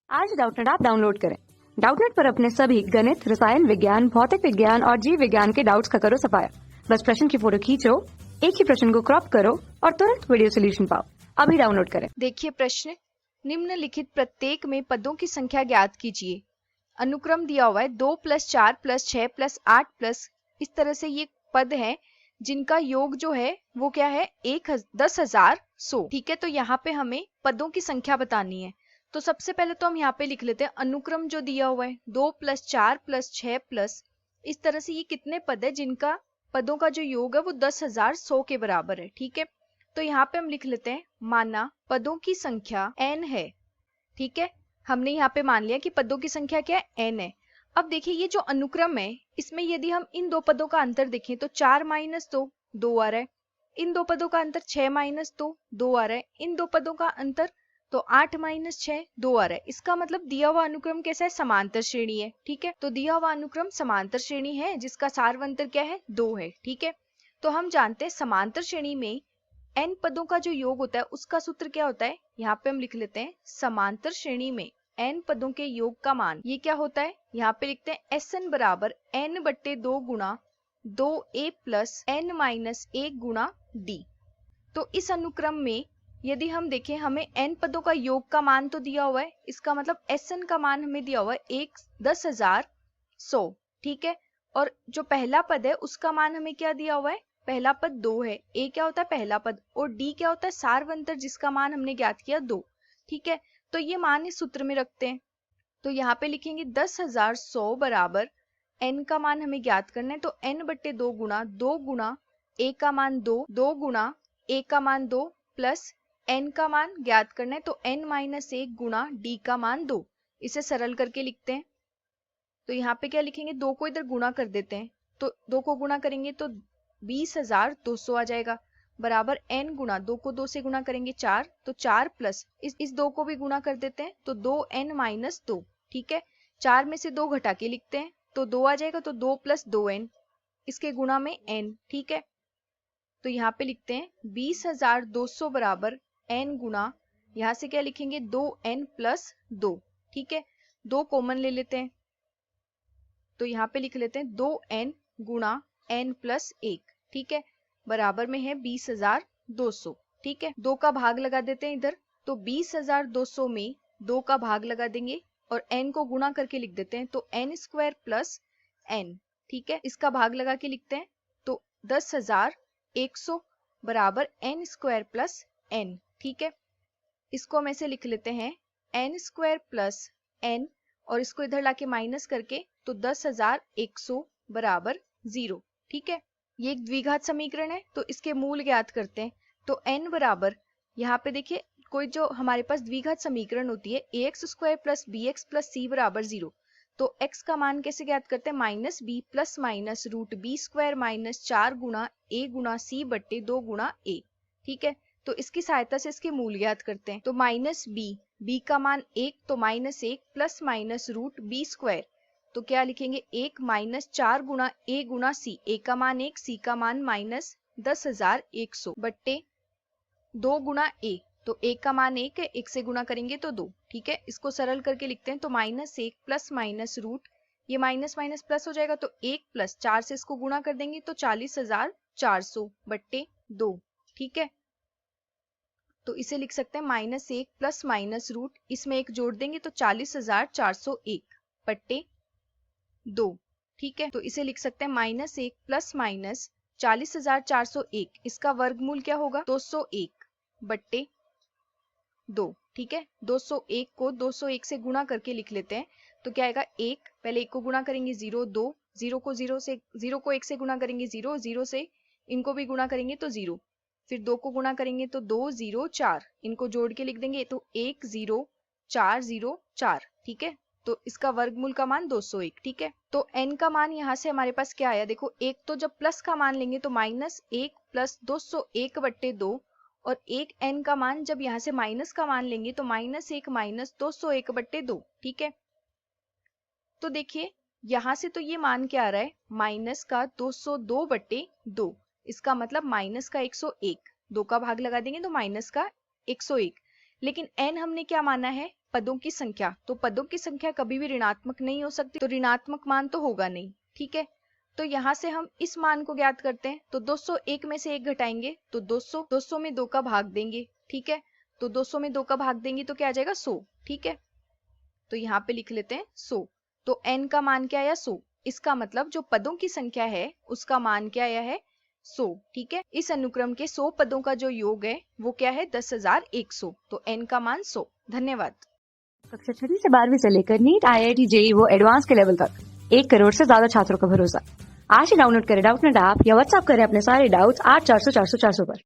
आज Doubtnut app download करें। Doubtnut पर अपने सभी गणित, रसायन विज्ञान, भौतिक विज्ञान और जीव विज्ञान के डाउट्स का करो सफाया। बस प्रश्न की फोटो खींचो, एक ही प्रश्न को क्रॉप करो और तुरंत वीडियो सोल्यूशन पाओ। अभी डाउनलोड करें। देखिए प्रश्न, निम्नलिखित प्रत्येक में पदों की संख्या ज्ञात कीजिए। अनुक्रम दिया हुआ है 2 + 4 + 6 + 8 प्लस, इस तरह से ये पद है जिनका योग जो है वो क्या है 10,100। ठीक है, तो यहाँ पे हमें पदों की संख्या बतानी है। तो सबसे पहले तो हम यहाँ पे लिख लेते हैं अनुक्रम जो दिया हुआ है 2 + 4 + 6 प्लस, इस तरह से ये कितने पद है जिनका पदों का जो योग है वो 10,100 के बराबर है। ठीक है, तो यहाँ पे हम लिख लेते हैं माना पदों की संख्या n है। ठीक है, हमने यहाँ पे मान लिया कि पदों की संख्या क्या है n है। अब देखिए ये जो अनुक्रम है इसमें यदि हम इन दो पदों का अंतर देखें तो 4 - 2 2 आ रहा है, इन दो पदों का अंतर 6 - 2 2 आ रहा है, इन दो पदों का अंतर तो 8 - 6 2 आ रहा है। इसका मतलब दिया हुआ अनुक्रम कैसा है, समांतर श्रेणी है। ठीक है, तो दिया हुआ अनुक्रम समांतर श्रेणी है जिसका सार्वंतर क्या है 2 है। ठीक है, तो हम जानते हैं समांतर श्रेणी में n पदों का जो योग होता है उसका सूत्र क्या होता है। यहाँ पे हम लिख लेते हैं समांतर श्रेणी में n पदों के योग का मान ये क्या होता है, यहाँ पे लिखते हैं Sn बराबर n/2 गुणा 2a प्लस n - 1 गुणा d। तो इस अनुक्रम में यदि हम देखें हमें n पदों का योग का मान तो दिया हुआ है, इसका मतलब Sn का मान हमें दिया हुआ है 10,100। ठीक है, और जो पहला पद है उसका मान हमें क्या दिया हुआ है, पहला पद 2 है, a क्या होता है पहला पद और d क्या होता है सार्वंतर जिसका मान हमने ज्ञात किया 2। ठीक है, तो ये मान इस सूत्र में रखते हैं। तो यहाँ पे लिखेंगे 10,100 बराबर n का मान हमें ज्ञात करना है, तो n/2 गुणा 2 गुणा a का मान 2 2 गुणा a का मान 2 प्लस n का मान ज्ञात करना है, तो n - 1 गुणा d का मान 2। इसे सरल करके लिखते हैं। तो यहाँ पे क्या लिखेंगे, 2 को इधर गुणा कर देते हैं, तो 2 को गुणा करेंगे तो 20,200 आ जाएगा बराबर n गुणा 2 को 2 से गुणा करेंगे 4, तो 4 प्लस इस 2 को भी गुणा कर देते हैं तो 2n - 2। ठीक है, 4 में से 2 घटा के लिखते हैं तो 2 आ जाएगा, तो 2 + 2n इसके गुणा में n। ठीक है, तो यहाँ पे लिखते हैं 20,200 बराबर n गुणा, यहाँ से क्या लिखेंगे 2n + 2। ठीक है, 2 कॉमन ले लेते हैं तो यहाँ पे लिख लेते हैं 2n गुणा n + 1। ठीक है, बराबर में है 20,200। ठीक है, 2 का भाग लगा देते हैं इधर, तो 20,200 में 2 का भाग लगा देंगे और n को गुणा करके लिख देते हैं, तो n² + n। ठीक है, इसका भाग लगा के लिखते हैं तो 10,100 बराबर n² + n। ठीक है, इसको हम ऐसे लिख लेते हैं n² + n और इसको इधर लाके माइनस करके तो 10,100 बराबर 0। ठीक है, ये एक द्विघात समीकरण है तो इसके मूल ज्ञात करते हैं। तो n बराबर, यहाँ पे देखिए कोई जो हमारे पास द्विघात समीकरण होती है ax² + bx + c बराबर 0, तो x का मान कैसे ज्ञात करते हैं, -b + -√b² - 4 गुणा a गुणा c बट्टे 2 गुणा a। ठीक है, तो इसकी सहायता से इसके मूल ज्ञात करते हैं। तो -b का मान 1, तो -1 + -√b², तो क्या लिखेंगे 1 - 4 गुणा a गुणा c, a का मान 1 c का मान -10,100 बट्टे 2 गुणा a, तो a का मान 1 है, 1 से गुणा करेंगे तो 2। ठीक है, इसको सरल करके लिखते हैं तो -1 + -रूट, ये माइनस माइनस प्लस हो जाएगा तो 1 + 4 से इसको गुणा कर देंगे तो 40,400 बट्टे 2। ठीक है, तो इसे लिख सकते हैं -1 + -रूट, इसमें एक जोड़ देंगे तो 40,401 बट्टे 2। ठीक है, तो इसे लिख सकते हैं -1 + -40,401, इसका वर्गमूल क्या होगा 201 बट्टे 2। ठीक है, 201 को 201 से गुणा करके लिख लेते हैं तो क्या आएगा 1, पहले 1 को गुणा करेंगे 0 2, 0 को 1 से गुणा करेंगे 0, 0 से इनको भी गुणा करेंगे तो 0, फिर 2 को गुणा करेंगे तो 2 0 4, इनको जोड़ के लिख देंगे तो 1 0 4 0 4। ठीक है, तो इसका वर्गमूल का मान 201। ठीक है, तो n का मान यहाँ से हमारे पास क्या आया, देखो एक तो जब प्लस का मान लेंगे तो -1 + 201 बट्टे 2, और एक n का मान जब यहाँ से माइनस का मान लेंगे तो -1 - 201 बट्टे 2। ठीक है, तो देखिए यहाँ से तो ये मान क्या आ रहा है, माइनस का 202 बट्टे 2, इसका मतलब माइनस का 101, 2 का भाग लगा देंगे तो माइनस का 101, लेकिन n हमने क्या माना है पदों की संख्या, तो पदों की संख्या कभी भी ऋणात्मक नहीं हो सकती, तो ऋणात्मक मान तो होगा नहीं। ठीक है, तो यहाँ से हम इस मान को ज्ञात करते हैं। तो 201 में से 1 घटाएंगे तो 200 में 2 का भाग देंगे। ठीक है, तो 200 में 2 का भाग देंगे तो क्या आ जाएगा 100। ठीक है, तो यहाँ पे लिख लेते हैं 100। तो n का मान क्या आया 100। इसका मतलब जो पदों की संख्या है उसका मान क्या आया है 100। ठीक है, इस अनुक्रम के 100 पदों का जो योग है वो क्या है 10,100। तो n का मान 100। धन्यवाद। कक्षा 6वीं से 12वीं से लेकर नीट, IIT, JEE वो एडवांस के लेवल तक 1 करोड़ से ज्यादा छात्रों का भरोसा। आज ही डाउनलोड करें डाउटनेट ऐप या व्हाट्सएप करें अपने सारे डाउट्स 8400 400 400 पर।